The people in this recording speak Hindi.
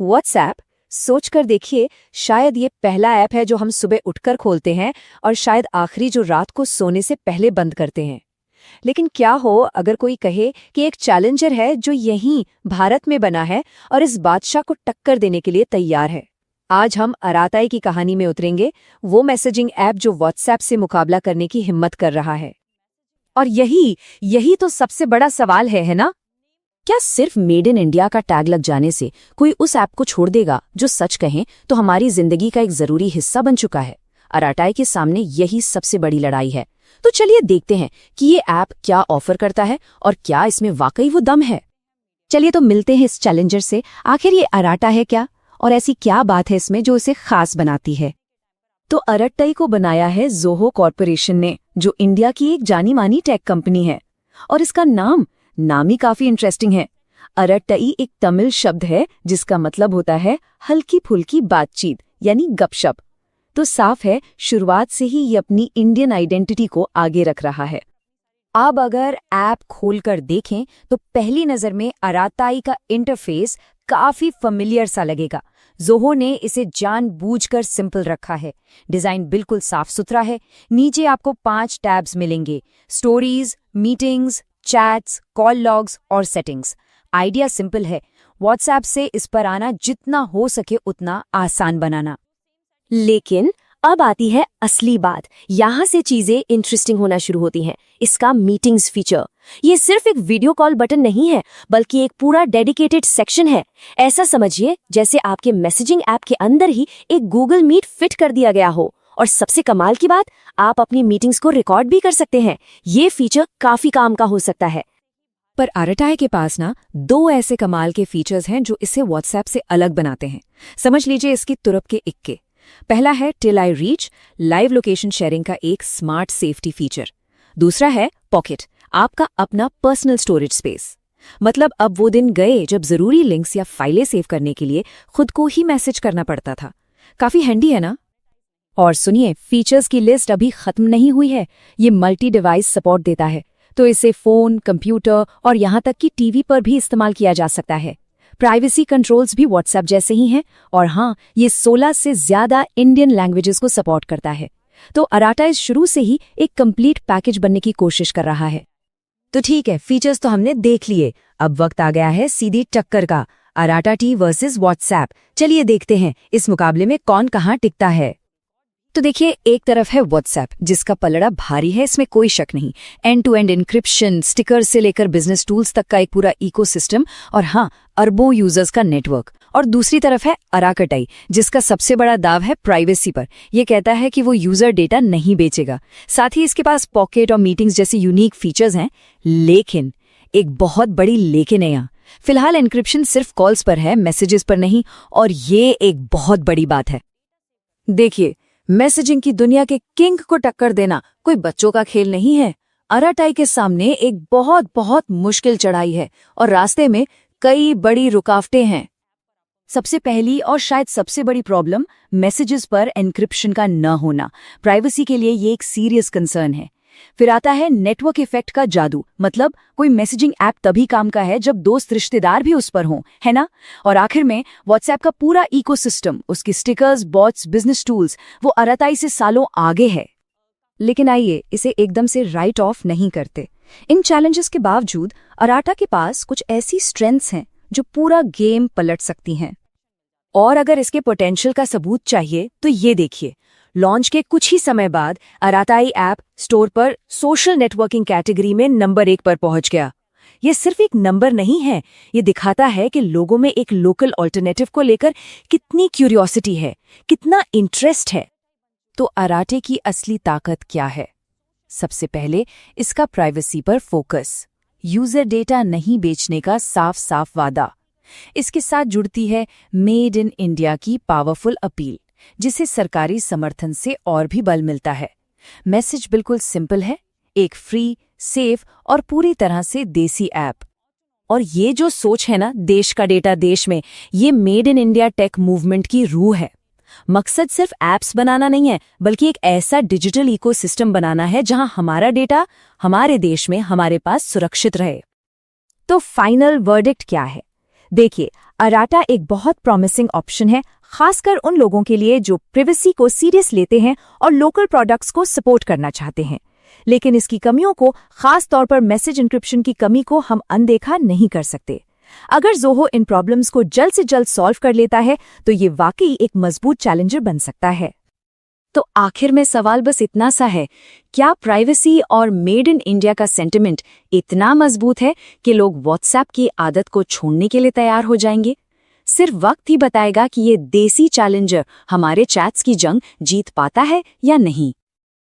व्हाट्सएप, सोचकर देखिए, शायद ये पहला ऐप है जो हम सुबह उठकर खोलते हैं और शायद आखिरी जो रात को सोने से पहले बंद करते हैं। लेकिन क्या हो अगर कोई कहे कि एक चैलेंजर है जो यहीं भारत में बना है और इस बादशाह को टक्कर देने के लिए तैयार है। आज हम अराताई की कहानी में उतरेंगे, वो मैसेजिंग ऐप जो व्हाट्सएप से मुकाबला करने की हिम्मत कर रहा है। और यही तो सबसे बड़ा सवाल है ना? क्या सिर्फ मेड इन इंडिया का टैग लग जाने से कोई उस ऐप को छोड़ देगा जो सच कहें तो हमारी जिंदगी का एक जरूरी हिस्सा बन चुका है? अराताई के सामने यही सबसे बड़ी लड़ाई है। तो चलिए देखते हैं कि ये ऐप क्या ऑफर करता है और क्या इसमें वाकई वो दम है। चलिए तो मिलते हैं इस चैलेंजर से, आखिर ये अराता है क्या और ऐसी क्या बात है इसमें जो इसे खास बनाती है। तो अराताई को बनाया है ज़ोहो कॉर्पोरेशन ने, जो इंडिया की एक जानी मानी टेक कंपनी है। और इसका नाम ही काफी इंटरेस्टिंग है। अराताई एक तमिल शब्द है जिसका मतलब होता है हल्की फुल्की बातचीत यानी गपशप। तो साफ है, शुरुआत से ही ये अपनी इंडियन आइडेंटिटी को आगे रख रहा है। अब अगर ऐप खोलकर देखें तो पहली नजर में अराताई का इंटरफेस काफी familiar सा लगेगा। ज़ोहो ने इसे जानबूझकर सिंपल रखा है। डिजाइन बिल्कुल साफ सुथरा है। नीचे आपको 5 टैब्स मिलेंगे: stories, meetings, chats, call logs और सेटिंग्स। आइडिया सिंपल है, व्हाट्सएप से इस पर आना जितना हो सके उतना आसान बनाना। लेकिन अब आती है असली बात। यहाँ से चीजें इंटरेस्टिंग होना शुरू होती हैं। इसका मीटिंग्स फीचर, ये सिर्फ एक वीडियो कॉल बटन नहीं है, बल्कि एक पूरा डेडिकेटेड सेक्शन है। ऐसा समझिए जैसे आपके मैसेजिंग ऐप के अंदर ही एक गूगल मीट फिट कर दिया गया हो। और सबसे कमाल की बात, आप अपनी मीटिंग्स को रिकॉर्ड भी कर सकते हैं। ये फीचर काफी काम का हो सकता है। पर अराताई के पास ना 2 ऐसे कमाल के फीचर्स हैं जो इसे व्हाट्सएप से अलग बनाते हैं। समझ लीजिए इसकी तुरप के इक्के। पहला है till I reach, live location sharing का एक स्मार्ट सेफ्टी फीचर। दूसरा है पॉकेट, आपका अपना पर्सनल स्टोरेज स्पेस। मतलब अब वो दिन गए जब जरूरी लिंक्स या फाइलें सेव करने के लिए खुद को ही मैसेज करना पड़ता था। काफी हैंडी है ना? और सुनिए, फीचर्स की लिस्ट अभी खत्म नहीं हुई है। ये मल्टी डिवाइस सपोर्ट देता है, तो इसे फोन, कंप्यूटर और यहाँ तक कि टीवी पर भी इस्तेमाल किया जा सकता है। प्राइवेसी कंट्रोल्स भी व्हाट्सएप जैसे ही हैं। और हाँ, ये 16 से ज्यादा इंडियन लैंग्वेजेस को सपोर्ट करता है। तो अराताई शुरू से ही एक कंप्लीट पैकेज बनने की कोशिश कर रहा है। तो ठीक है, फीचर्स तो हमने देख लिए। अब वक्त आ गया है सीधी टक्कर का, अराताई वर्सेस व्हाट्सएप। चलिए देखते हैं इस मुकाबले में कौन कहाँ टिकता है। तो देखिए, एक तरफ है व्हाट्सएप जिसका पलड़ा भारी है, इसमें कोई शक नहीं। End to end encryption, sticker से लेकर बिजनेस टूल्स तक का एक पूरा इकोसिस्टम, और हाँ, अरबों यूजर्स का नेटवर्क। और दूसरी तरफ है अराताई, जिसका सबसे बड़ा दाव है प्राइवेसी पर। यह कहता है कि वो यूजर डेटा नहीं बेचेगा। साथ ही इसके पास पॉकेट और मीटिंग्स जैसे यूनिक फीचर्स हैं। लेकिन एक बहुत बड़ी लेकिन है यहाँ। फिलहाल एन्क्रिप्शन सिर्फ कॉल्स पर है, मैसेजेस पर नहीं। और ये एक बहुत बड़ी बात है। देखिए, मैसेजिंग की दुनिया के किंग को टक्कर देना कोई बच्चों का खेल नहीं है। अराताई के सामने एक बहुत बहुत मुश्किल चढ़ाई है और रास्ते में कई बड़ी रुकावटें हैं। सबसे पहली और शायद सबसे बड़ी प्रॉब्लम मैसेजेस पर एन्क्रिप्शन का न होना। प्राइवेसी के लिए ये एक सीरियस कंसर्न है। फिर आता है नेटवर्क इफेक्ट का जादू। मतलब कोई मैसेजिंग ऐप तभी काम का है जब दोस्त रिश्तेदार भी उस पर हों, है ना? और आखिर में व्हाट्सएप का पूरा इकोसिस्टम, उसकी स्टिकर्स, बॉट्स, बिजनेस टूल्स, वो अराताई से सालों आगे है। लेकिन आइए इसे एकदम से राइट ऑफ नहीं करते। इन चैलेंजेस के बावजूद अराता के पास कुछ ऐसी स्ट्रेंथ्स हैं जो पूरा गेम पलट सकती हैं। और अगर इसके पोटेंशियल का सबूत चाहिए तो ये देखिए, लॉन्च के कुछ ही समय बाद अराताई ऐप स्टोर पर सोशल नेटवर्किंग कैटेगरी में नंबर 1 पर पहुंच गया। ये सिर्फ एक नंबर नहीं है, ये दिखाता है कि लोगों में एक लोकल ऑल्टरनेटिव को लेकर कितनी क्यूरियोसिटी है, कितना इंटरेस्ट है। तो अराताई की असली ताकत क्या है? सबसे पहले इसका प्राइवेसी पर फोकस, यूजर डेटा नहीं बेचने का साफ साफ वादा। इसके साथ जुड़ती है मेड इन इंडिया की पावरफुल अपील, जिसे सरकारी समर्थन से और भी बल मिलता है। मैसेज बिल्कुल सिंपल है, एक फ्री, सेफ और पूरी तरह से देसी ऐप। और ये जो सोच है ना, देश का डेटा देश में, ये made in India tech movement की रूह है। मकसद सिर्फ ऐप्स बनाना नहीं है, बल्कि एक ऐसा डिजिटल इकोसिस्टम बनाना है जहां हमारा डेटा हमारे देश में हमारे पास सुरक्षित रहे। तो फाइनल वर्डिक्ट क्या है? देखिए, अराटा एक बहुत प्रॉमिसिंग ऑप्शन है, खासकर उन लोगों के लिए जो प्राइवेसी को सीरियस लेते हैं और लोकल प्रोडक्ट्स को सपोर्ट करना चाहते हैं। लेकिन इसकी कमियों को, खास तौर पर मैसेज इंक्रिप्शन की कमी को, हम अनदेखा नहीं कर सकते। अगर ज़ोहो इन प्रॉब्लम्स को जल्द से जल्द सॉल्व कर लेता है तो ये वाकई एक मजबूत चैलेंजर बन सकता है। तो आखिर में सवाल बस इतना सा है, क्या प्राइवेसी और मेड इन इंडिया का सेंटिमेंट इतना मजबूत है कि लोग व्हाट्सएप की आदत को छोड़ने के लिए तैयार हो जाएंगे? सिर्फ वक्त ही बताएगा कि ये देसी चैलेंजर हमारे चैट्स की जंग जीत पाता है या नहीं।